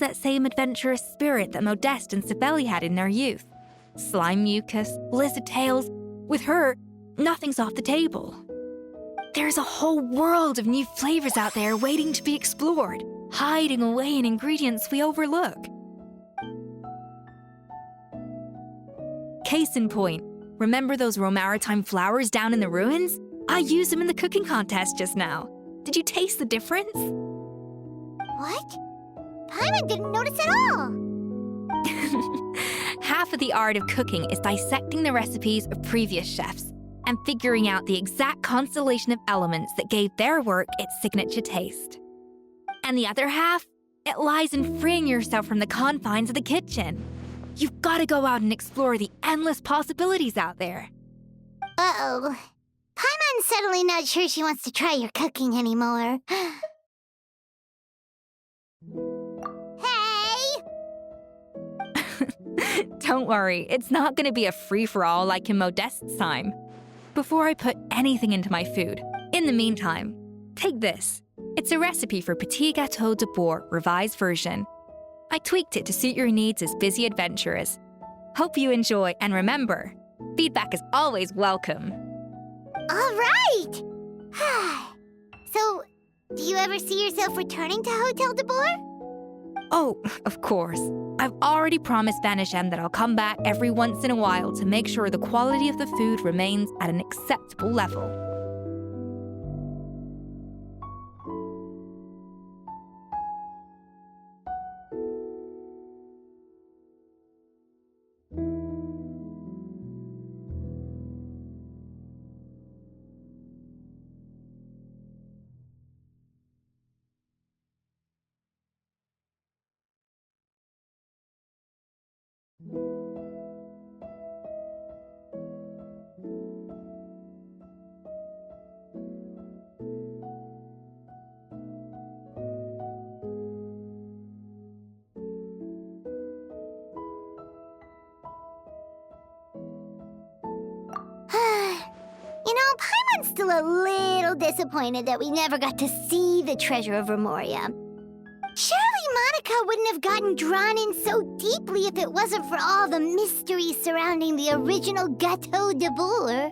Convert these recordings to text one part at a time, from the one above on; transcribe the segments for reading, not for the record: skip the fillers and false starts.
that same adventurous spirit that Modeste and Sibeli had in their youth. Slime mucus, lizard tails. With her, nothing's off the table. There's a whole world of new flavors out there waiting to be explored, hiding away in ingredients we overlook. Case in point, remember those Romaritime flowers down in the ruins? I used them in the cooking contest just now. Did you taste the difference? What? Paimon didn't notice at all! Half of the art of cooking is dissecting the recipes of previous chefs and figuring out the exact constellation of elements that gave their work its signature taste. And the other half, it lies in freeing yourself from the confines of the kitchen. You've got to go out and explore the endless possibilities out there. Uh-oh. Paimon's suddenly not sure she wants to try your cooking anymore. Hey! Don't worry, it's not going to be a free-for-all like in Modeste's time. Before I put anything into my food, in the meantime, take this. It's a recipe for Petit Gâteau de Bourg revised version. I tweaked it to suit your needs as busy adventurers. Hope you enjoy, and remember, feedback is always welcome. All right! So, do you ever see yourself returning to Hotel de Bourg? Oh, of course. I've already promised Banishem that I'll come back every once in a while to make sure the quality of the food remains at an acceptable level. You know, Paimon's still a little disappointed that we never got to see the treasure of Remoria. Surely Monica wouldn't have gotten drawn in so deeply if it wasn't for all the mystery surrounding the original Gâteau de Bourg.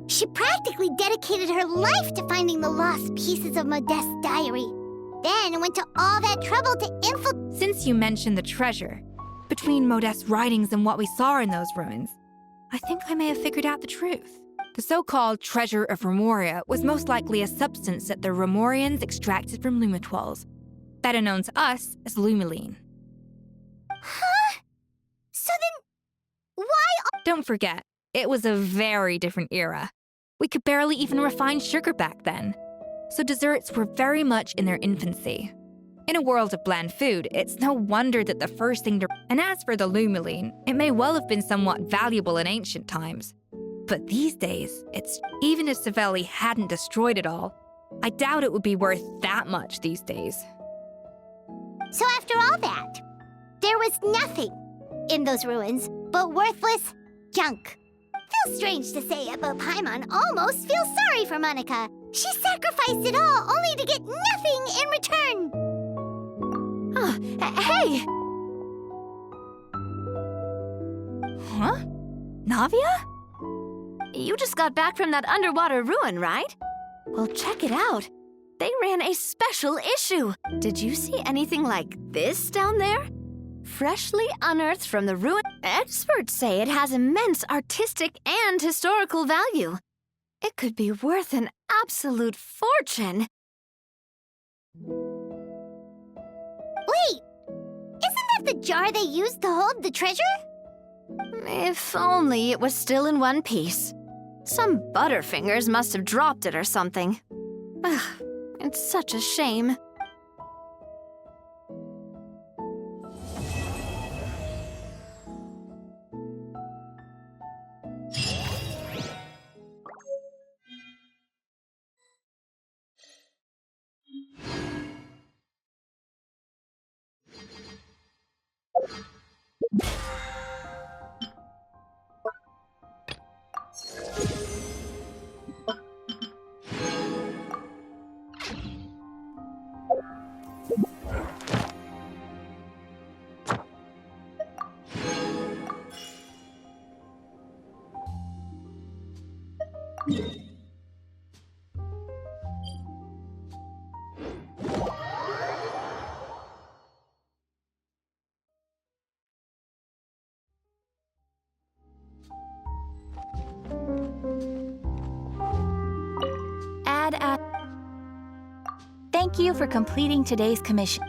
She practically dedicated her life to finding the lost pieces of Modeste's diary. Then went to all that trouble to infiltrate. Since you mentioned the treasure, between Modeste's writings and what we saw in those ruins, I think I may have figured out the truth. The so-called treasure of Remoria was most likely a substance that the Remorians extracted from Lumitoids, better known to us as Lumiline. Huh? So then, why? Don't forget, it was a very different era. We could barely even refine sugar back then, so desserts were very much in their infancy. In a world of bland food, it's no wonder that the first thing to... And as for the Lumiline, it may well have been somewhat valuable in ancient times. But these days, even if Savelli hadn't destroyed it all, I doubt it would be worth that much these days. So after all that, there was nothing in those ruins but worthless junk. Feels strange to say it, but Paimon almost feels sorry for Monica. She sacrificed it all only to get nothing in return. Hey! Huh? Navia? You just got back from that underwater ruin, right? Well, check it out. They ran a special issue. Did you see anything like this down there? Freshly unearthed from the ruin. Experts say it has immense artistic and historical value. It could be worth an absolute fortune. Wait, isn't that the jar they used to hold the treasure? If only it was still in one piece. Some butterfingers must have dropped it or something. Ugh, it's such a shame. Thank you for completing today's commission.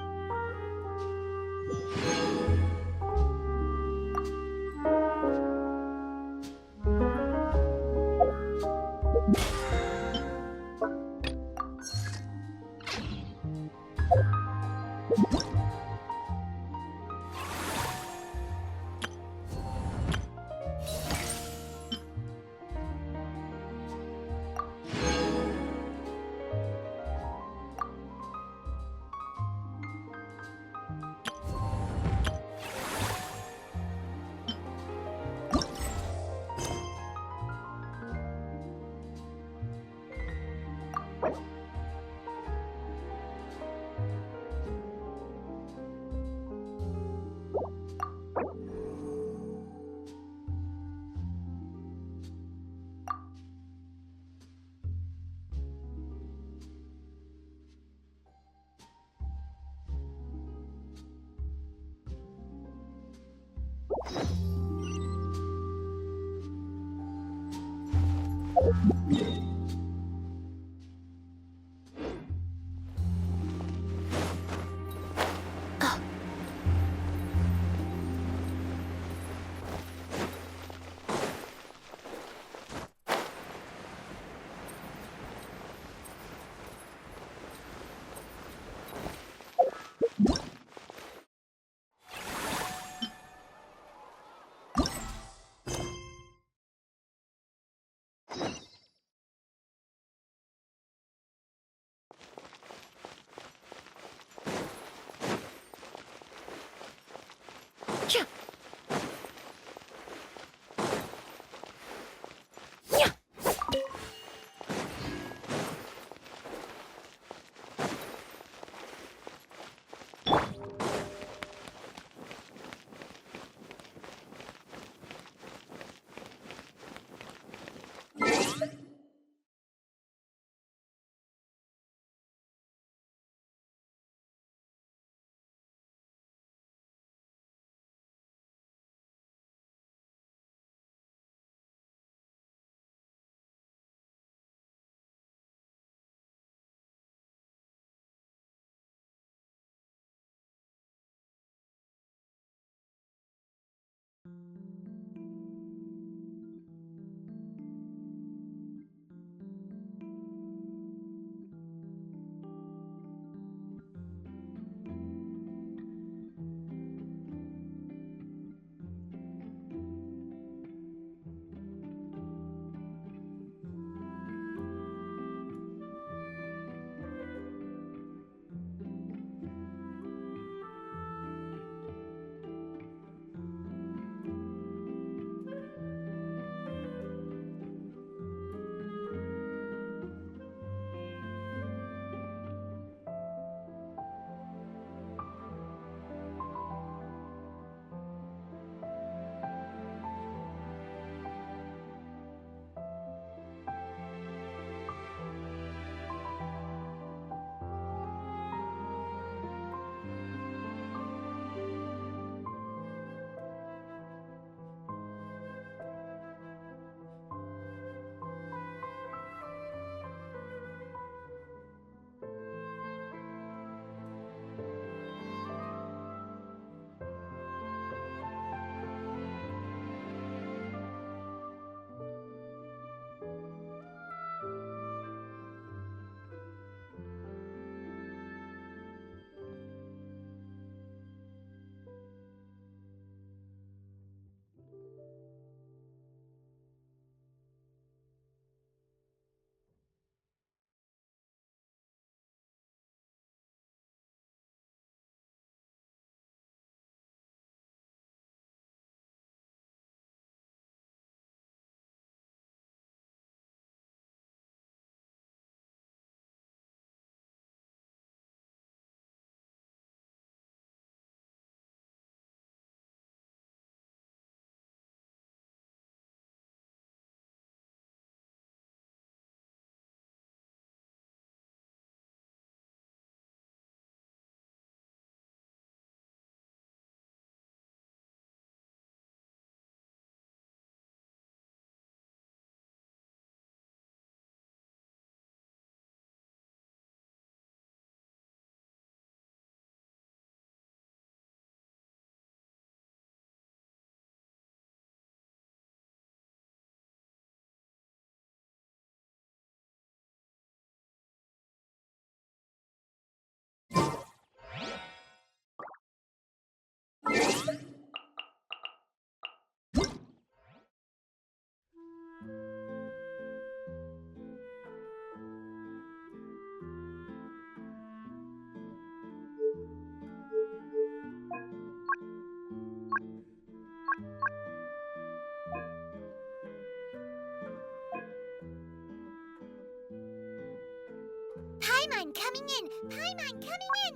Paimon coming in! Paimon coming in!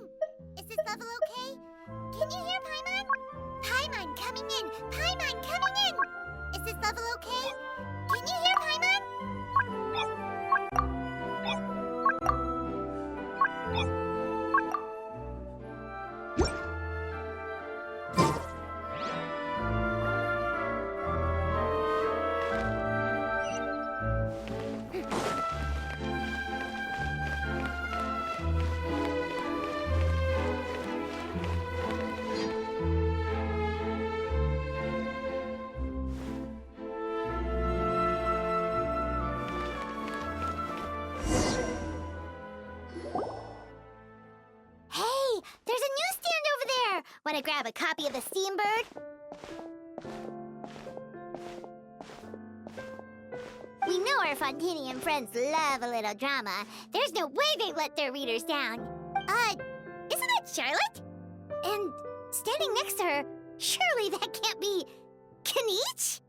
Is this level okay? Can you hear Paimon? Paimon coming in! Paimon coming in! Is this level okay? Can you hear Paimon? Want to grab a copy of the Steambird? We know our Fontanian friends love a little drama. There's no way they let their readers down. Isn't that Charlotte? And standing next to her, surely that can't be Kaniche?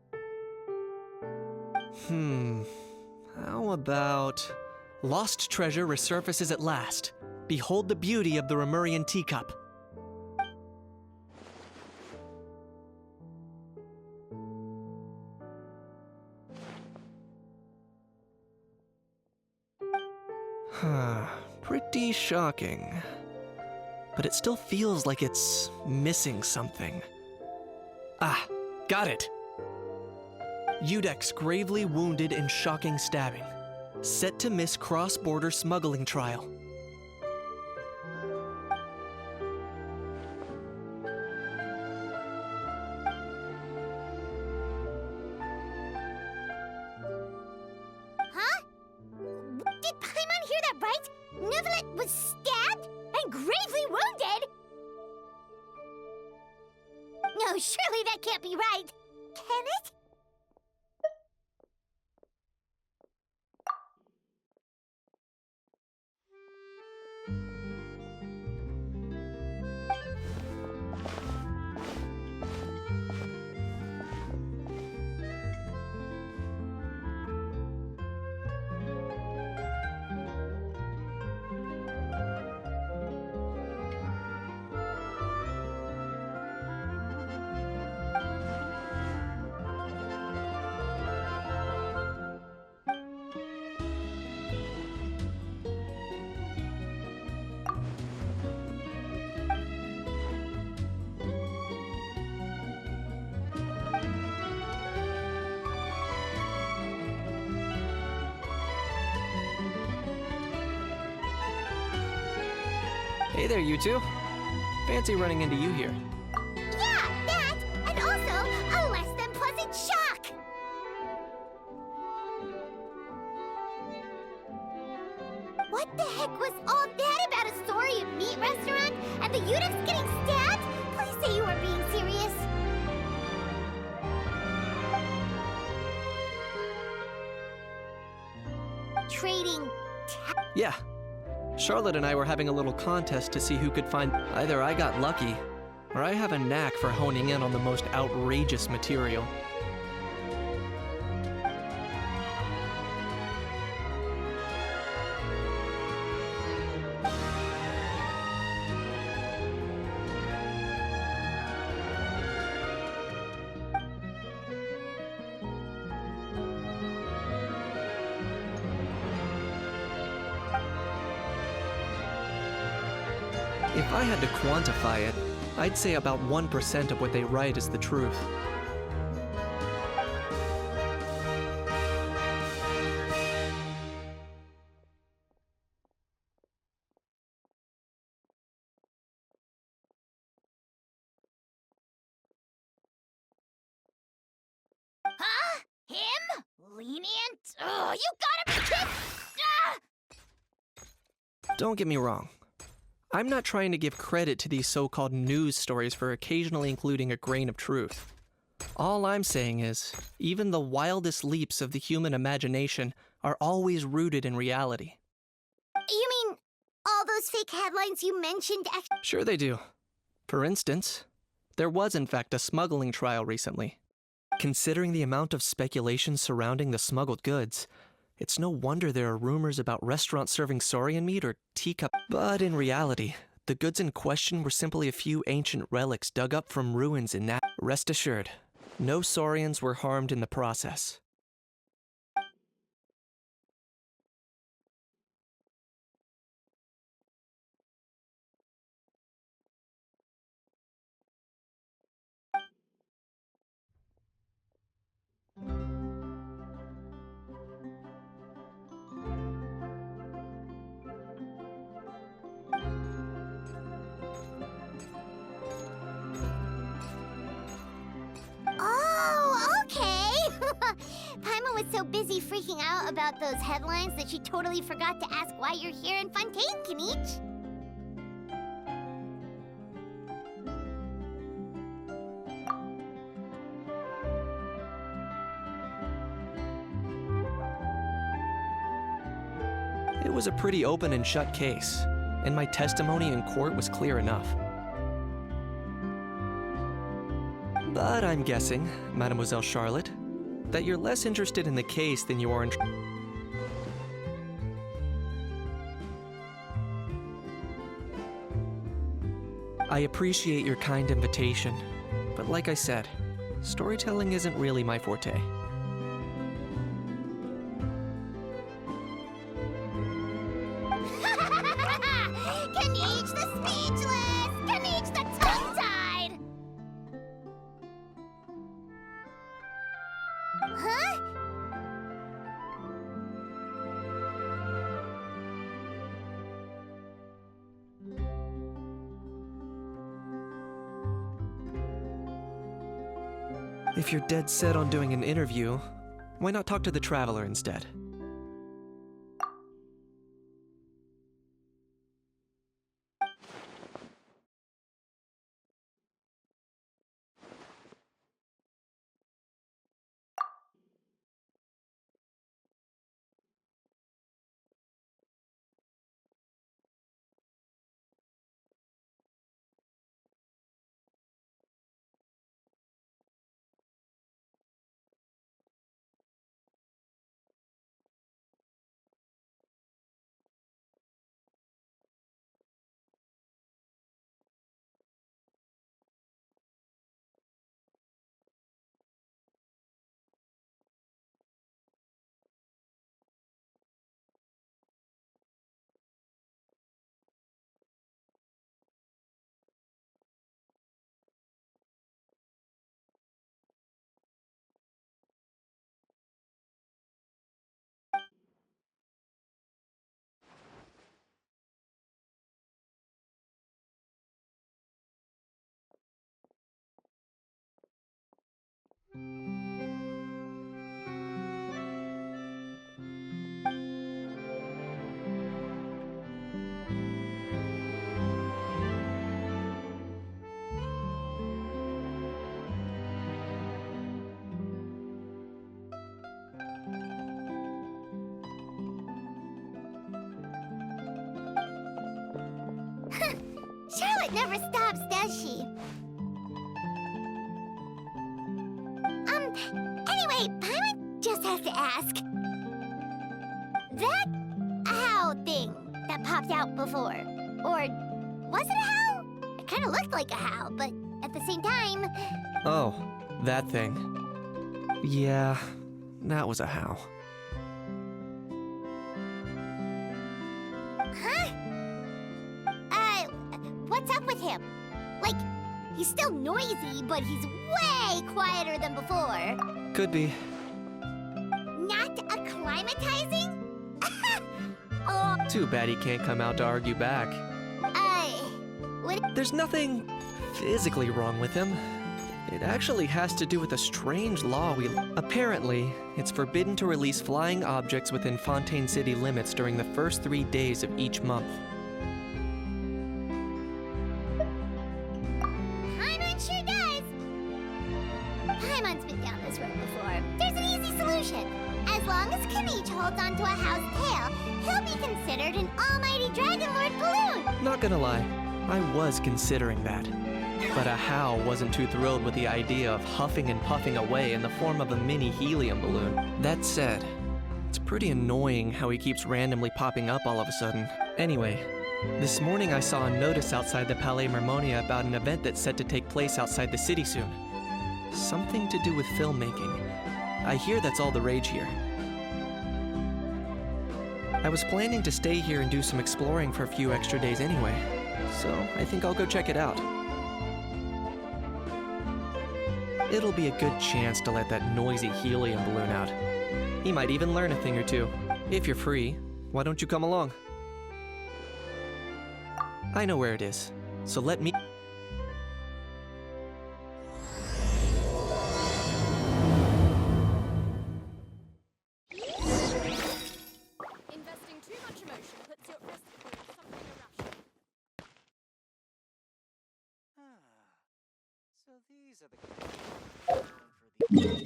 How about... Lost treasure resurfaces at last. Behold the beauty of the Remurian teacup. Pretty shocking. But it still feels like it's missing something. Ah, got it! Udex gravely wounded in shocking stabbing. Set to miss cross-border smuggling trial. Did Paimon hear that right? Neuvillette was stabbed and gravely wounded? No, surely that can't be right. Can it? Hey there, you two. Fancy running into you here. Yeah, that! And also, a less than pleasant shock! What the heck was all that about a Saurian meat restaurant and the Udex getting stabbed? Please say you weren't being serious. Trading Yeah. Charlotte and I were having a little contest to see who could find... Either I got lucky, or I have a knack for honing in on the most outrageous material. If I had to quantify it, I'd say about 1% of what they write is the truth. Huh? Him? Lenient? Oh, you gotta be kidding! Ah! Don't get me wrong. I'm not trying to give credit to these so-called news stories for occasionally including a grain of truth. All I'm saying is, even the wildest leaps of the human imagination are always rooted in reality. You mean all those fake headlines you mentioned Sure they do. For instance, there was in fact a smuggling trial recently. Considering the amount of speculation surrounding the smuggled goods, It's no wonder there are rumors about restaurants serving saurian meat or teacup. But in reality, the goods in question were simply a few ancient relics dug up from ruins in that. Rest assured, no saurians were harmed in the process. Oh, okay. Paimon was so busy freaking out about those headlines that she totally forgot to ask why you're here in Fontaine, Kinich. It was a pretty open and shut case, and my testimony in court was clear enough. But I'm guessing, Mademoiselle Charlotte, that you're less interested in the case than you are in... I appreciate your kind invitation, but like I said, storytelling isn't really my forte. Kinich the speechless! Kinich the tongue-tied! Huh? If you're dead set on doing an interview, why not talk to the Traveler instead? Charlotte never stops, does she? Anyway, Paimon just has to ask. That owl thing that popped out before, or was it a howl? It kind of looked like a howl, but at the same time... Oh, that thing. Yeah, that was a howl. Huh? What's up with him? Like, he's still noisy, but he's way quieter than before. Could be. Not acclimatizing? Oh, Too bad he can't come out to argue back. what? There's nothing physically wrong with him. It actually has to do with a strange law we... Apparently, it's forbidden to release flying objects within Fontaine City limits during the first 3 days of each month. Paimon sure does. Paimon's been down this road before. There's an easy solution. As long as Kinich holds onto a how's tail, he'll be considered an almighty Dragon Lord balloon. Not gonna lie, I was considering that. But a How wasn't too thrilled with the idea of huffing and puffing away in the form of a mini helium balloon. That said, It's pretty annoying how he keeps randomly popping up all of a sudden. Anyway, this morning I saw a notice outside the Palais Mermonia about an event that's set to take place outside the city soon. Something to do with filmmaking. I hear that's all the rage here. I was planning to stay here and do some exploring for a few extra days anyway, so I think I'll go check it out. It'll be a good chance to let that noisy helium balloon out. He might even learn a thing or two. If you're free, why don't you come along? I know where it is, so let me... Investing too much emotion puts you at risk of doing something irrational. So these are the for the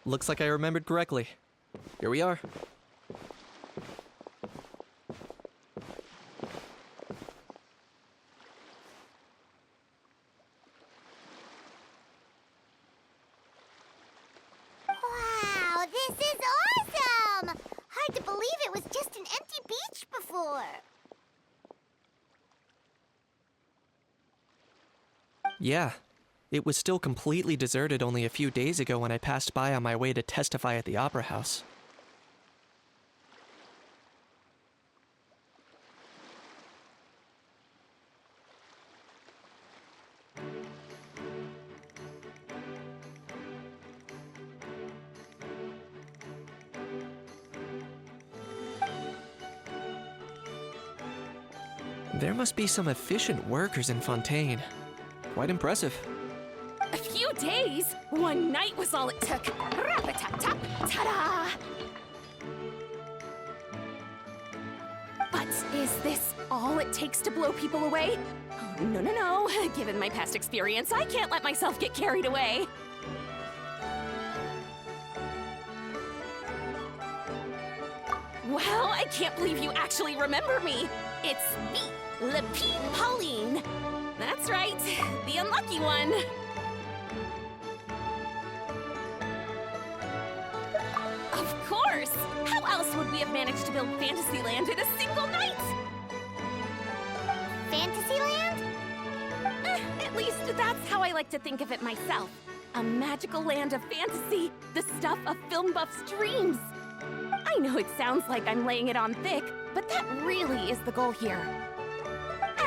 Looks like I remembered correctly. Here we are. Wow, this is awesome! Hard to believe it was just an empty beach before. Yeah, it was still completely deserted only a few days ago when I passed by on my way to testify at the Opera House. There must be some efficient workers in Fontaine. Quite impressive. A few days? One night was all it took. Rap-a-tap-tap, ta-da! But is this all it takes to blow people away? Oh, no, no, no. Given my past experience, I can't let myself get carried away. Wow, I can't believe you actually remember me. It's me, Lapine Pauline. That's right, the unlucky one. Of course! How else would we have managed to build Fantasyland in a single night? Fantasyland? At least that's how I like to think of it myself. A magical land of fantasy, the stuff of film buffs' dreams. I know it sounds like I'm laying it on thick, but that really is the goal here.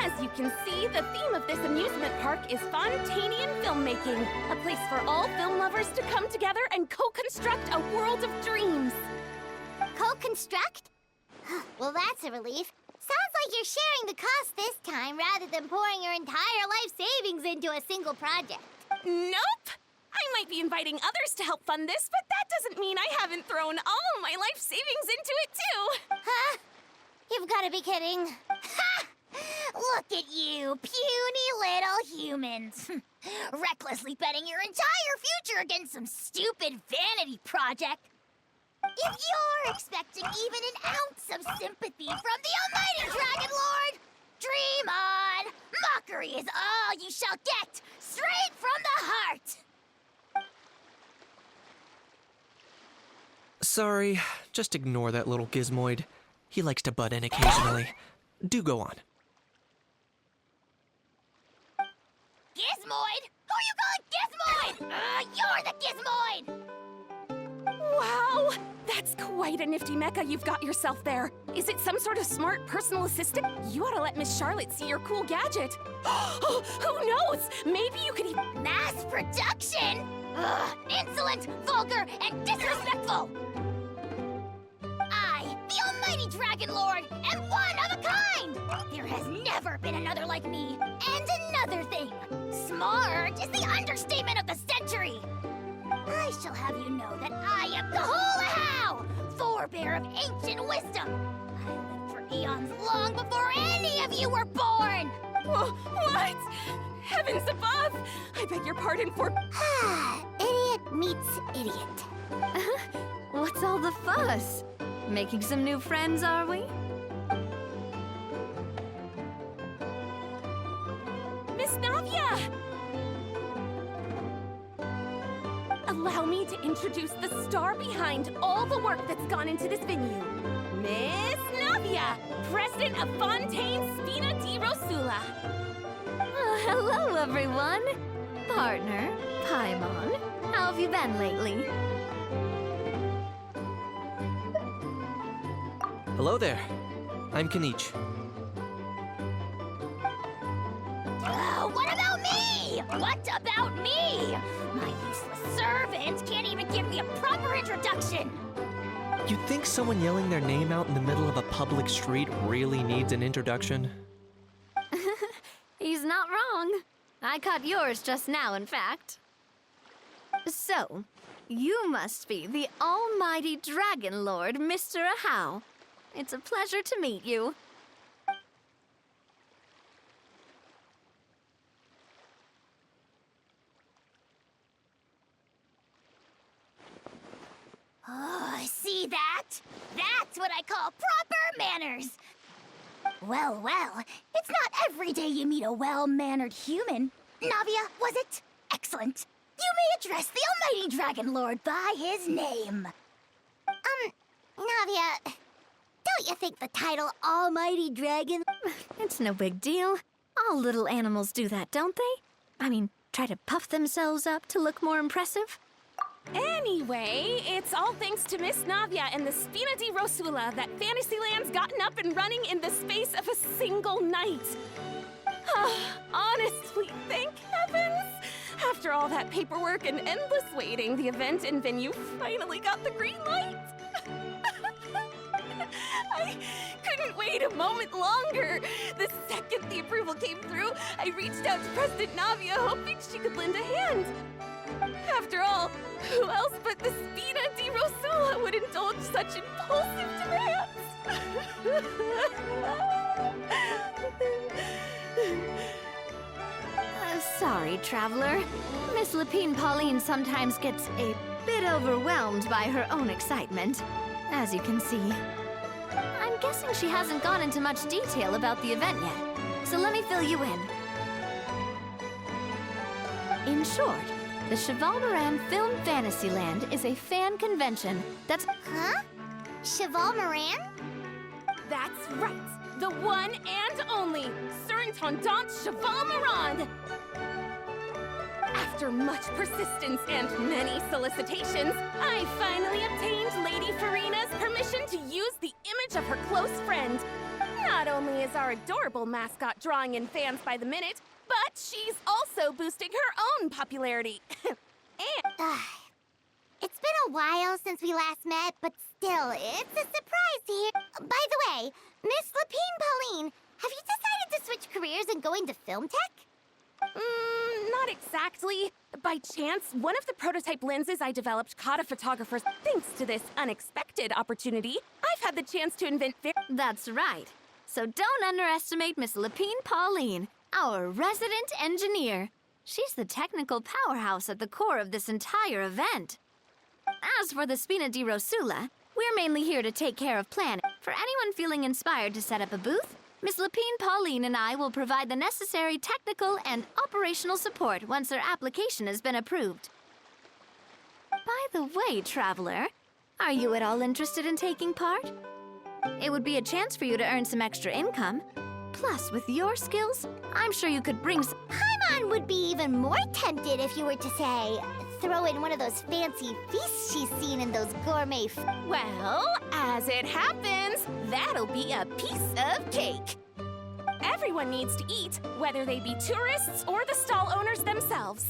As you can see, the theme of this amusement park is Fontainian filmmaking, a place for all film lovers to come together and co-construct a world of dreams. Co-construct? Well, that's a relief. Sounds like you're sharing the cost this time rather than pouring your entire life savings into a single project. Nope! I might be inviting others to help fund this, but that doesn't mean I haven't thrown all my life savings into it too! Huh? You've got to be kidding. Ha! Look at you, puny little humans. Recklessly betting your entire future against some stupid vanity project. If you're expecting even an ounce of sympathy from the almighty Dragon Lord, dream on! Mockery is all you shall get, straight from the heart! Sorry, just ignore that little gizmoid. He likes to butt in occasionally. Do go on. Gizmoid? Who you calling Gizmoid? You're the Gizmoid! Wow! That's quite a nifty mecha you've got yourself there. Is it some sort of smart personal assistant? You ought to let Miss Charlotte see your cool gadget. Who knows? Maybe you could even... Mass production? Ugh, insolent, vulgar, and disrespectful! I, the almighty Dragon Lord, am one of a kind! There has never been another like me. And another thing, smart is the understatement of the century! I shall have you know that I am Kahula, forebear of ancient wisdom. I lived for Eons long before any of you were born! What? Heavens above! I beg your pardon for... Idiot meets idiot. What's all the fuss? Making some new friends, are we? Miss Navia! Allow me to introduce the star behind all the work that's gone into this venue. Miss Navia, President of Fontaine Spina di Rosula. Hello, everyone. Partner, Paimon, how have you been lately? Hello there. I'm Kanich. What about me? What about me? My useless servant can't even give me a proper introduction. You'd think someone yelling their name out in the middle of a public street really needs an introduction? He's not wrong. I caught yours just now, in fact. So, you must be the almighty Dragon Lord, Mr. Ahau. It's a pleasure to meet you. Oh, see that? That's what I call proper manners. Well, it's not every day you meet a well-mannered human. Navia, was it? Excellent. You may address the almighty Dragon Lord by his name. Navia, don't you think the title Almighty Dragon... It's no big deal. All little animals do that, don't they? I mean, try to puff themselves up to look more impressive. Anyway, it's all thanks to Miss Navia and the Spina di Rosula that Fantasyland's gotten up and running in the space of a single night. Honestly, thank heavens! After all that paperwork and endless waiting, the event and venue finally got the green light. I couldn't wait a moment longer. The second the approval came through, I reached out to President Navia, hoping she could lend a hand. After all, who else but the Spina di Rosula would indulge such impulsive demands? Sorry, Traveler. Miss Lapine Pauline sometimes gets a bit overwhelmed by her own excitement, as you can see. I'm guessing she hasn't gone into much detail about the event yet, so let me fill you in. In short, the Cheval Film Fantasyland is a fan convention that's... Huh? Cheval Moran? That's right, the one and only Surintendant Cheval Morand. After much persistence and many solicitations, I finally obtained Lady Farina's permission to use the image of her close friend. Not only is our adorable mascot drawing in fans by the minute, but she's also boosting her own popularity. It's been a while since we last met, but still, it's a surprise to hear. By the way, Miss Lapine Pauline, have you decided to switch careers and go into film tech? Not exactly. By chance, one of the prototype lenses I developed caught a photographer's. Thanks to this unexpected opportunity, I've had the chance to invent That's right. So don't underestimate Miss Lapine Pauline, our resident engineer. She's the technical powerhouse at the core of this entire event. As for the Spina di Rosula, we're mainly here to take care of planning. For anyone feeling inspired to set up a booth, Miss Lapine Pauline and I will provide the necessary technical and operational support once their application has been approved. By the way, Traveler, are you at all interested in taking part? It would be a chance for you to earn some extra income. Plus, with your skills, I'm sure you could bring some... Paimon would be even more tempted if you were to, say, throw in one of those fancy feasts she's seen in those gourmet... Well, as it happens, that'll be a piece of cake. Everyone needs to eat, whether they be tourists or the stall owners themselves.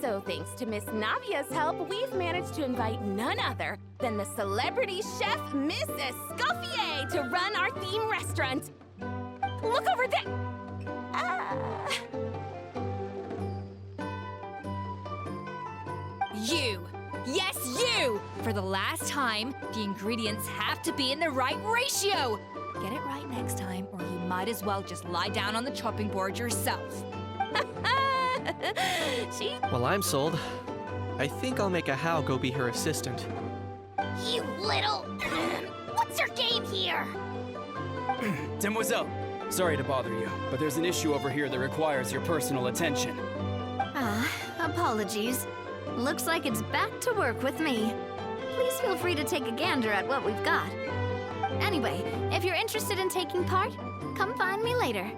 So thanks to Miss Navia's help, we've managed to invite none other than the celebrity chef, Miss Escoffier, to run our theme restaurant. Look over there! You! Yes, you! For the last time, the ingredients have to be in the right ratio. Get it right next time, or you might as well just lie down on the chopping board yourself. She. Well, I'm sold. I think I'll make a How go be her assistant. You little... What's your game here? Demoiselle, sorry to bother you, but there's an issue over here that requires your personal attention. Apologies. Looks like it's back to work with me. Please feel free to take a gander at what we've got. Anyway, if you're interested in taking part, come find me later.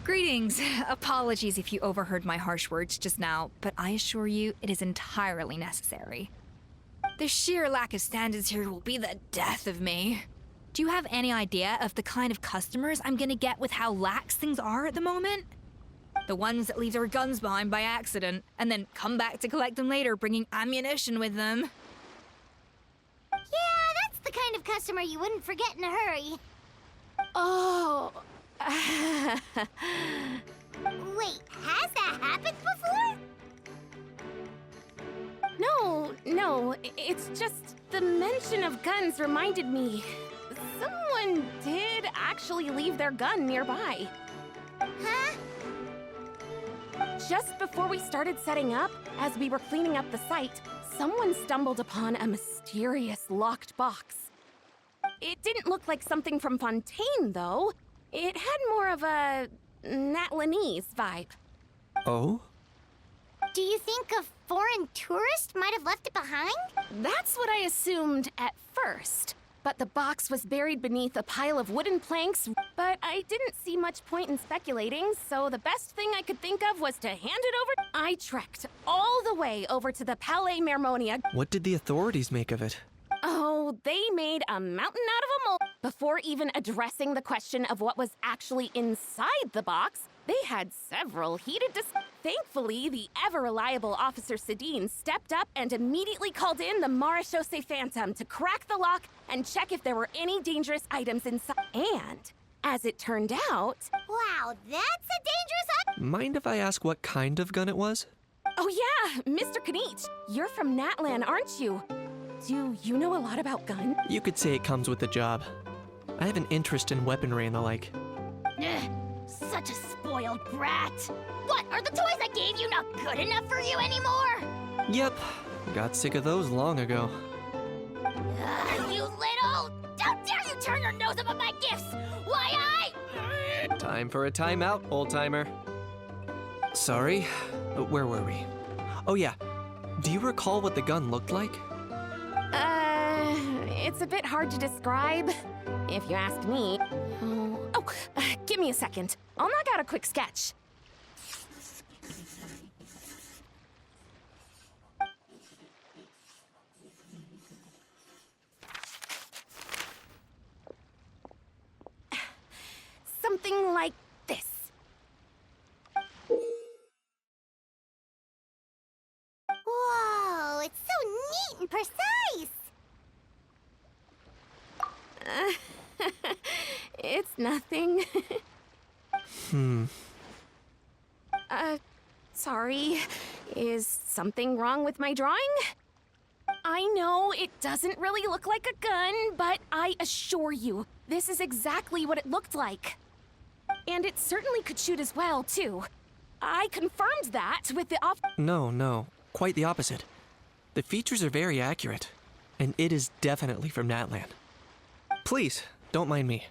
Greetings. Apologies if you overheard my harsh words just now, but I assure you it is entirely necessary. The sheer lack of standards here will be the death of me. Do you have any idea of the kind of customers I'm gonna get with how lax things are at the moment? The ones that leave their guns behind by accident and then come back to collect them later, bringing ammunition with them. Yeah, that's the kind of customer you wouldn't forget in a hurry. Oh. Wait, has that happened before? No, it's just the mention of guns reminded me. Someone did actually leave their gun nearby. Huh? Just before we started setting up, as we were cleaning up the site, someone stumbled upon a mysterious locked box. It didn't look like something from Fontaine, though. It had more of a Natlanese vibe. Oh? Do you think a foreign tourist might have left it behind? That's what I assumed at first. But the box was buried beneath a pile of wooden planks, but I didn't see much point in speculating, so the best thing I could think of was to hand it over. I trekked all the way over to the Palais Mermonia. What did the authorities make of it? Oh, they made a mountain out of a mole. Before even addressing the question of what was actually inside the box, they had several heated Thankfully, the ever-reliable Officer Sedine stepped up and immediately called in the Marechaussee Phantom to crack the lock and check if there were any dangerous items inside. And, as it turned out... Wow, that's a dangerous Mind if I ask what kind of gun it was? Oh yeah, Mr. Kanich, you're from Natlan, aren't you? Do you know a lot about guns? You could say it comes with the job. I have an interest in weaponry and the like. Ugh, such a spoiled brat. What, are the toys I gave you not good enough for you anymore? Yep, got sick of those long ago. You little... Don't dare you turn your nose up at my gifts! Why, Time for a timeout, old-timer. Sorry, where were we? Oh yeah, do you recall what the gun looked like? It's a bit hard to describe, if you ask me. Give me a second. I'll knock out a quick sketch. Something like this. Whoa, it's so neat and precise! It's nothing. Sorry. Is something wrong with my drawing? I know it doesn't really look like a gun, but I assure you, this is exactly what it looked like. And it certainly could shoot as well, too. I confirmed that with the No, quite the opposite. The features are very accurate, and it is definitely from Natlan. Please, don't mind me.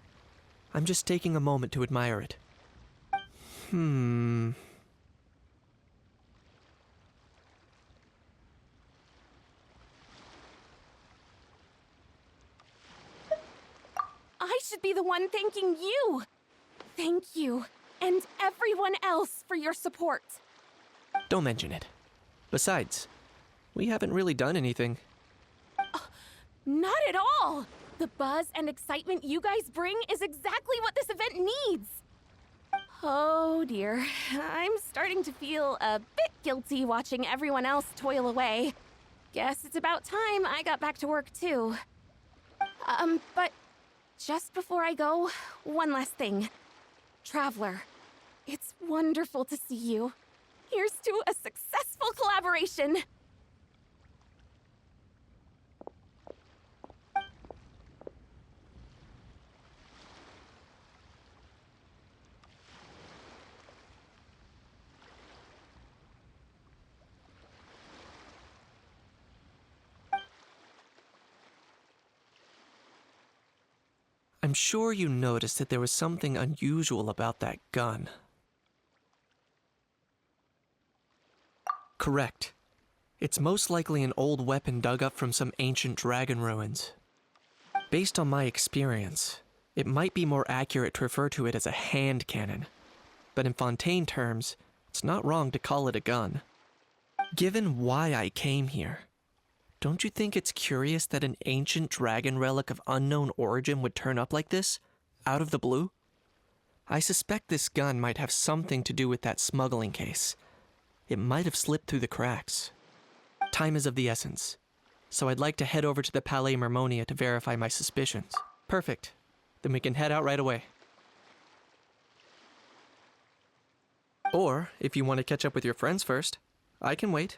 I'm just taking a moment to admire it. I should be the one thanking you. Thank you, and everyone else for your support. Don't mention it. Besides, we haven't really done anything. Not at all! The buzz and excitement you guys bring is exactly what this event needs! Oh dear, I'm starting to feel a bit guilty watching everyone else toil away. Guess it's about time I got back to work too. But just before I go, one last thing. Traveler, it's wonderful to see you. Here's to a successful collaboration! I'm sure you noticed that there was something unusual about that gun. Correct. It's most likely an old weapon dug up from some ancient dragon ruins. Based on my experience, it might be more accurate to refer to it as a hand cannon. But in Fontaine terms, it's not wrong to call it a gun. Given why I came here, don't you think it's curious that an ancient dragon relic of unknown origin would turn up like this, out of the blue? I suspect this gun might have something to do with that smuggling case. It might have slipped through the cracks. Time is of the essence, so I'd like to head over to the Palais Mermonia to verify my suspicions. Perfect. Then we can head out right away. Or, if you want to catch up with your friends first, I can wait.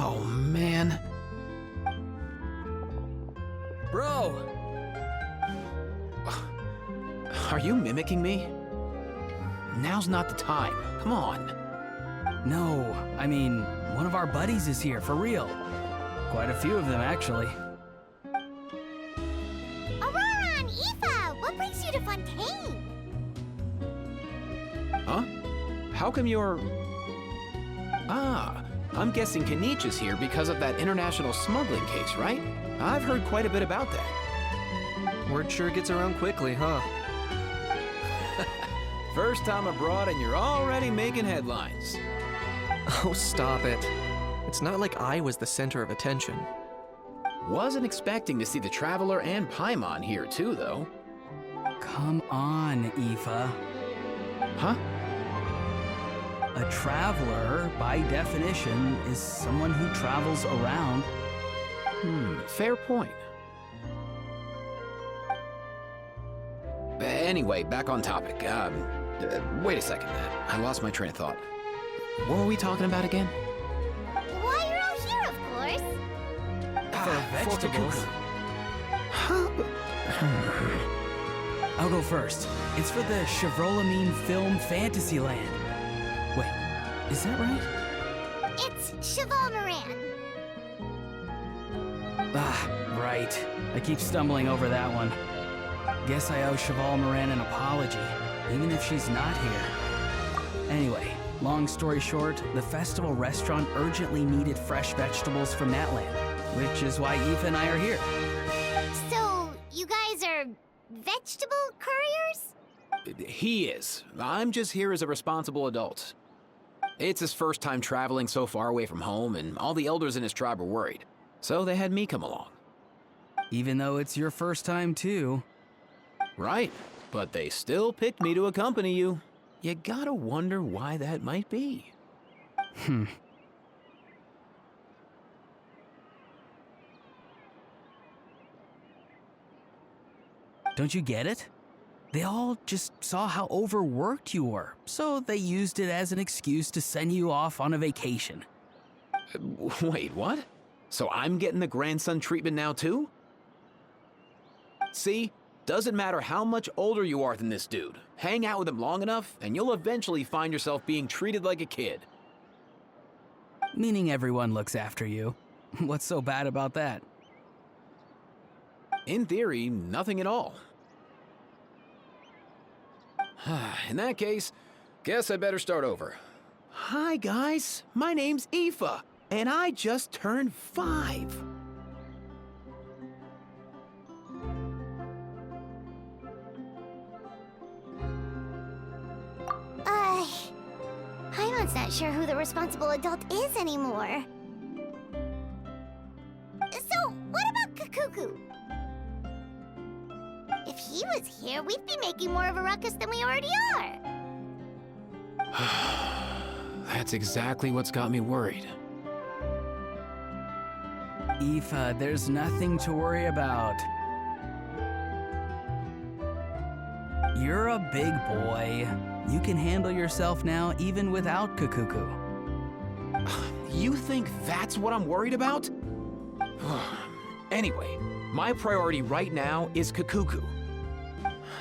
Oh, man. Bro! Are you mimicking me? Now's not the time. Come on. No, I mean, one of our buddies is here, for real. Quite a few of them, actually. Aurora and Aoife, what brings you to Fontaine? Huh? How come you're... Ah, I'm guessing Kanich is here because of that international smuggling case, right? I've heard quite a bit about that. Word sure gets around quickly, huh? First time abroad and you're already making headlines. Oh, stop it. It's not like I was the center of attention. Wasn't expecting to see the Traveler and Paimon here too, though. Come on, Aoife. Huh? A traveler, by definition, is someone who travels around. Fair point. Anyway, back on topic. Wait a second. I lost my train of thought. What were we talking about again? Why you're all here, of course. For vegetables. I'll go first. It's for the Chevrolamine Film Fantasyland. Wait, is that right? It's Cheval Moran. Ah, right. I keep stumbling over that one. Guess I owe Cheval Moran an apology, even if she's not here. Anyway, long story short, the festival restaurant urgently needed fresh vegetables from that land, which is why Aoife and I are here. So, you guys are vegetable couriers? He is. I'm just here as a responsible adult. It's his first time traveling so far away from home, and all the elders in his tribe were worried. So they had me come along. Even though it's your first time too. Right, but they still picked me to accompany you. You gotta wonder why that might be. Don't you get it? They all just saw how overworked you were, so they used it as an excuse to send you off on a vacation. Wait, what? So I'm getting the grandson treatment now too? See? Doesn't matter how much older you are than this dude. Hang out with him long enough, and you'll eventually find yourself being treated like a kid. Meaning everyone looks after you. What's so bad about that? In theory, nothing at all. In that case, guess I better start over. Hi guys, my name's Aoife, and I just turned 5. Paimon's not sure who the responsible adult is anymore. So, what about Kakuku? If he was here, we'd be making more of a ruckus than we already are. That's exactly what's got me worried. Aoife, there's nothing to worry about. You're a big boy. You can handle yourself now even without Kakuku. You think that's what I'm worried about? Anyway, my priority right now is Kakuku.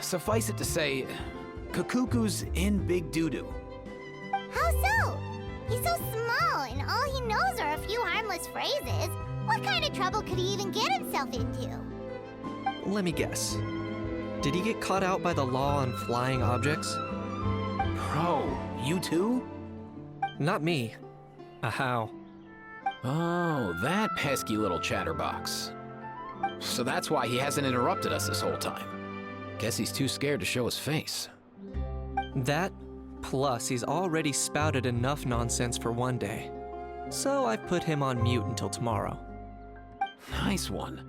Suffice it to say, Kakuku's in big doo-doo. How so? He's so small, and all he knows are a few harmless phrases. What kind of trouble could he even get himself into? Let me guess. Did he get caught out by the law on flying objects? Bro, you too? Not me. How? Oh, that pesky little chatterbox. So that's why he hasn't interrupted us this whole time. Guess he's too scared to show his face. That, plus he's already spouted enough nonsense for one day. So I've put him on mute until tomorrow. Nice one.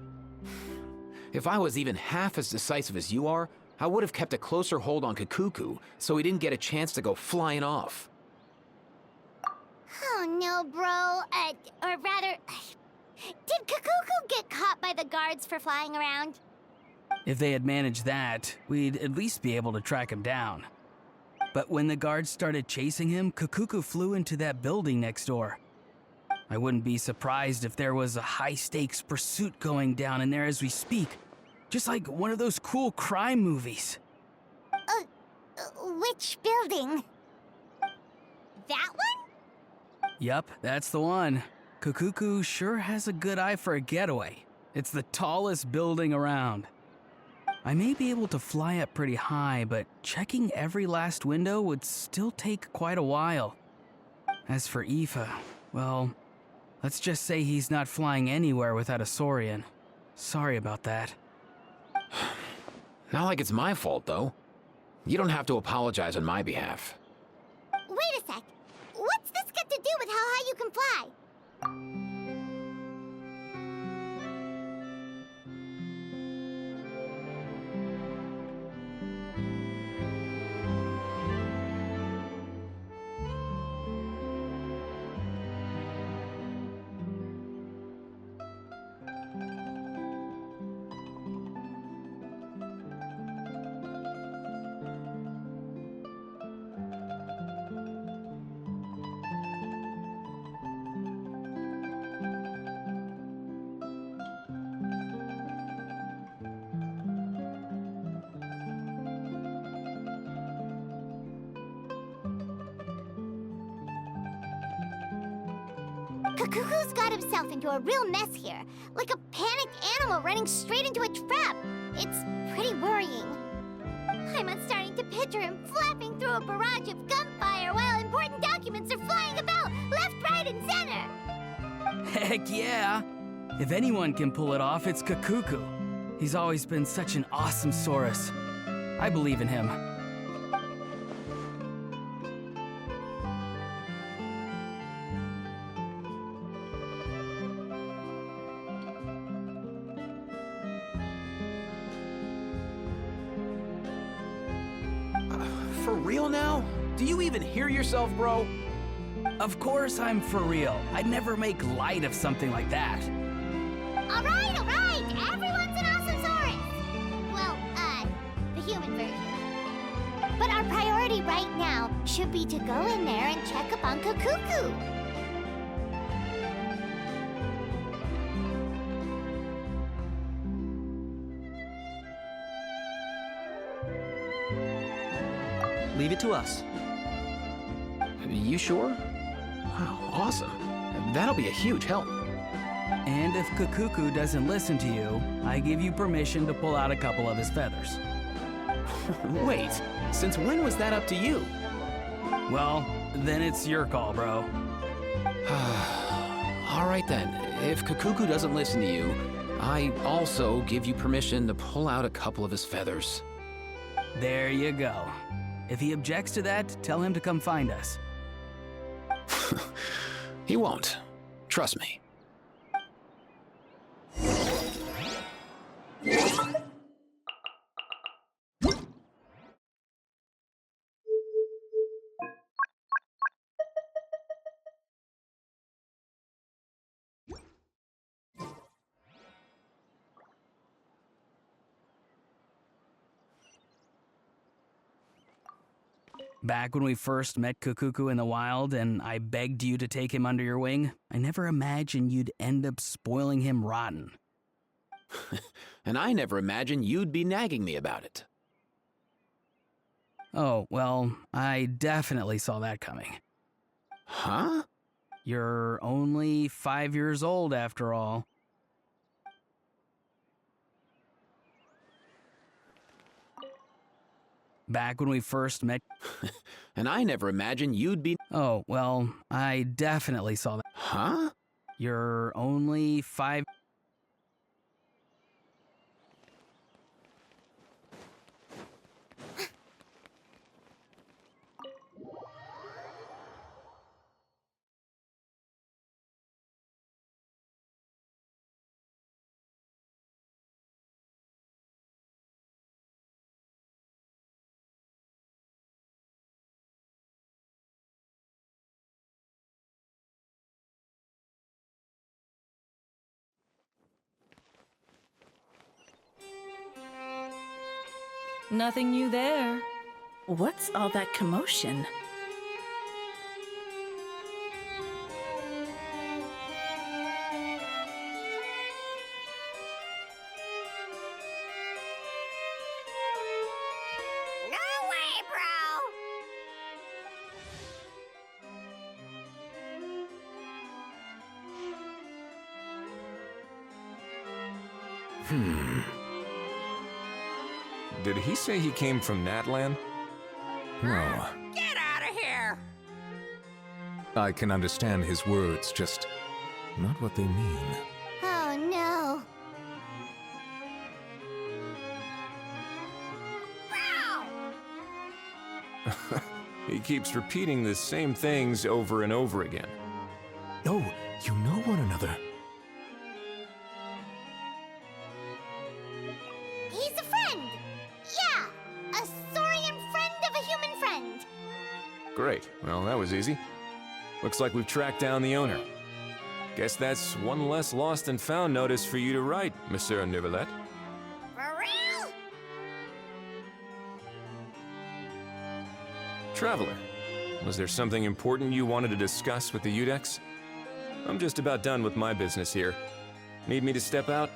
If I was even half as decisive as you are, I would have kept a closer hold on Kakuku so he didn't get a chance to go flying off. Oh no, bro. Or rather, did Kakuku get caught by the guards for flying around? If they had managed that, we'd at least be able to track him down. But when the guards started chasing him, Kakuku flew into that building next door. I wouldn't be surprised if there was a high-stakes pursuit going down in there as we speak. Just like one of those cool crime movies. Which building? That one? Yup, that's the one. Kakuku sure has a good eye for a getaway. It's the tallest building around. I may be able to fly up pretty high, but checking every last window would still take quite a while. As for Aoife, well, let's just say he's not flying anywhere without a Saurian. Sorry about that. Not like it's my fault, though. You don't have to apologize on my behalf. Wait a sec. What's this got to do with can fly. Kakuku's got himself into a real mess here, like a panicked animal running straight into a trap. It's pretty worrying. I'm starting to picture him flapping through a barrage of gunfire while important documents are flying about, left, right, and center. Heck yeah! If anyone can pull it off, it's Kakuku. He's always been such an awesome Saurus. I believe in him. For real now? Do you even hear yourself, bro? Of course I'm for real. I'd never make light of something like that. All right, all right. Everyone's an awesome Saurus. Well, the human version. But our priority right now should be to go in there and check up on Kakuku. Leave it to us. You sure? Wow, awesome. That'll be a huge help. And if Kakuku doesn't listen to you, I give you permission to pull out a couple of his feathers. Wait, since when was that up to you? Well, then it's your call, bro. All right then, if Kakuku doesn't listen to you, I also give you permission to pull out a couple of his feathers. There you go. If he objects to that, tell him to come find us. He won't. Trust me. Back when we first met Kakuku in the wild and I begged you to take him under your wing, I never imagined you'd end up spoiling him rotten. And I never imagined you'd be nagging me about it. Oh, well, I definitely saw that coming. Huh? You're only 5 years old after all. Back when we first met... And I never imagined you'd be... Oh, well, I definitely saw that. Huh? You're only 5... Nothing new there. What's all that commotion? No way, bro! Did he say he came from Natlan? No. Get out of here! I can understand his words, just not what they mean. Oh no. He keeps repeating the same things over and over again. Oh, you know one another. He's a friend! Yeah! A saurian friend of a human friend! Great. Well, that was easy. Looks like we've tracked down the owner. Guess that's one less lost and found notice for you to write, Monsieur Neuvillette. For real? Traveler, was there something important you wanted to discuss with the Udex? I'm just about done with my business here. Need me to step out?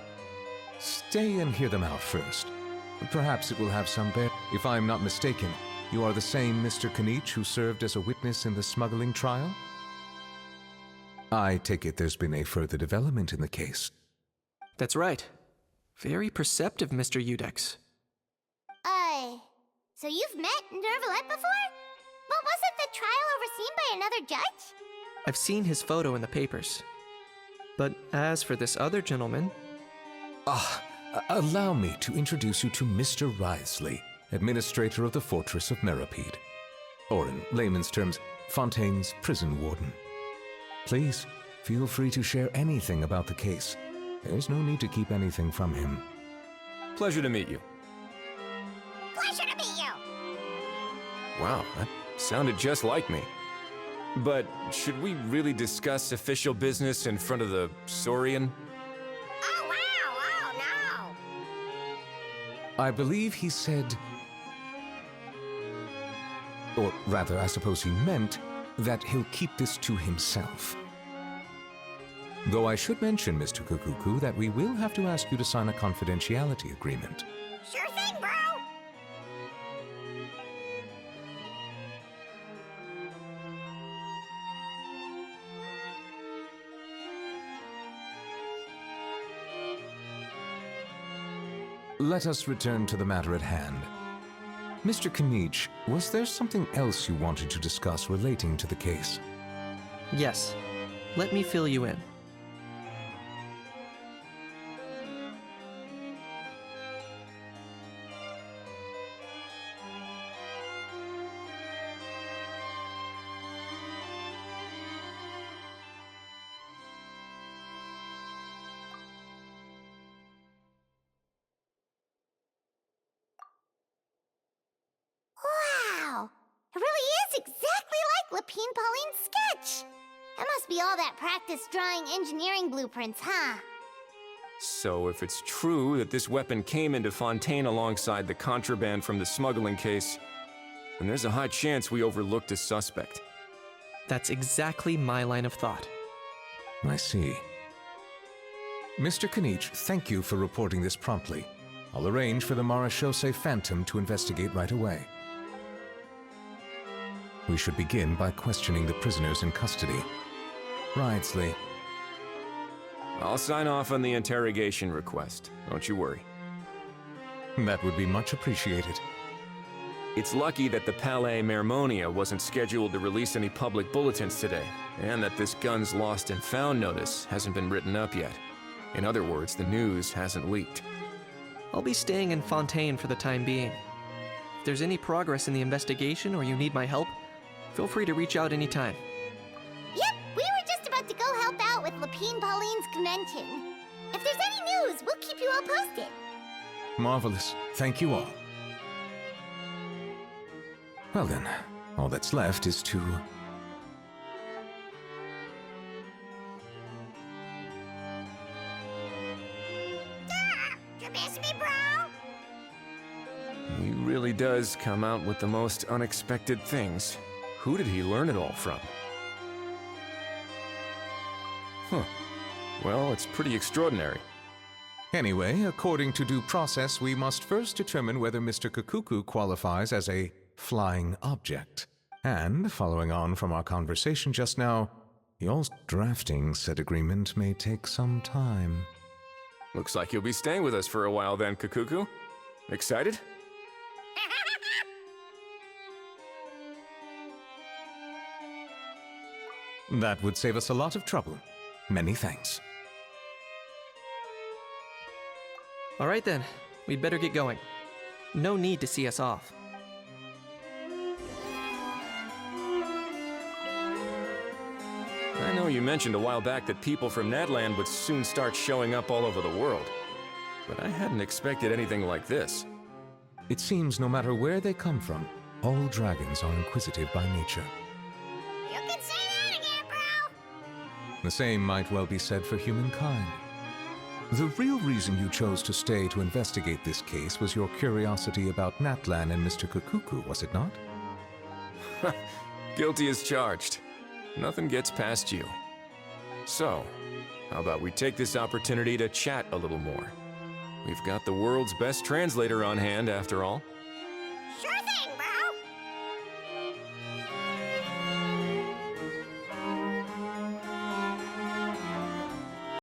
Stay and hear them out first. Perhaps it will have some bear. If I'm not mistaken, you are the same Mr. Kanich who served as a witness in the smuggling trial? I take it there's been a further development in the case. That's right. Very perceptive, Mr. Udex. So you've met Neuvillette before? But wasn't the trial overseen by another judge? I've seen his photo in the papers. But as for this other gentleman... Allow me to introduce you to Mr. Wriothesley, administrator of the Fortress of Meripede. Or in layman's terms, Fontaine's prison warden. Please, feel free to share anything about the case. There's no need to keep anything from him. Pleasure to meet you. Pleasure to meet you! Wow, that sounded just like me. But should we really discuss official business in front of the Saurian? Oh, wow! Oh, no! I believe he said... Or rather, I suppose he meant that he'll keep this to himself. Though I should mention, Mr. Kukuku, that we will have to ask you to sign a confidentiality agreement. Sure thing, bro! Let us return to the matter at hand. Mr. Kanich, was there something else you wanted to discuss relating to the case? Yes. Let me fill you in. Wow! It really is exactly like Lapine Pauline's sketch! That must be all that practice drawing engineering blueprints, huh? So if it's true that this weapon came into Fontaine alongside the contraband from the smuggling case, then there's a high chance we overlooked a suspect. That's exactly my line of thought. I see. Mr. Kanich, thank you for reporting this promptly. I'll arrange for the Marechaussee Phantom to investigate right away. We should begin by questioning the prisoners in custody. Wriothesley. I'll sign off on the interrogation request. Don't you worry. That would be much appreciated. It's lucky that the Palais Mermonia wasn't scheduled to release any public bulletins today, and that this Guns Lost and Found notice hasn't been written up yet. In other words, the news hasn't leaked. I'll be staying in Fontaine for the time being. If there's any progress in the investigation or you need my help, feel free to reach out anytime. Yep, we were just about to go help out with Lapine Pauline's convention. If there's any news, we'll keep you all posted. Marvelous. Thank you all. Well then, all that's left is to... You miss me, bro? He really does come out with the most unexpected things. Who did he learn it all from? Huh. Well, it's pretty extraordinary. Anyway, according to due process, we must first determine whether Mr. Kukuku qualifies as a flying object. And, following on from our conversation just now, y'all's drafting said agreement may take some time. Looks like you'll be staying with us for a while then, Kukuku. Excited? That would save us a lot of trouble. Many thanks. All right then, we'd better get going. No need to see us off. I know know, you mentioned a while back that people from Natland would soon start showing up all over the world. But I hadn't expected anything like this. It seems no matter where they come from, all dragons are inquisitive by nature. You can say that again, bro! The same might well be said for humankind. The real reason you chose to stay to investigate this case was your curiosity about Natlan and Mr. Kukuku, was it not? Guilty as charged. Nothing gets past you. So, how about we take this opportunity to chat a little more? We've got the world's best translator on hand, after all.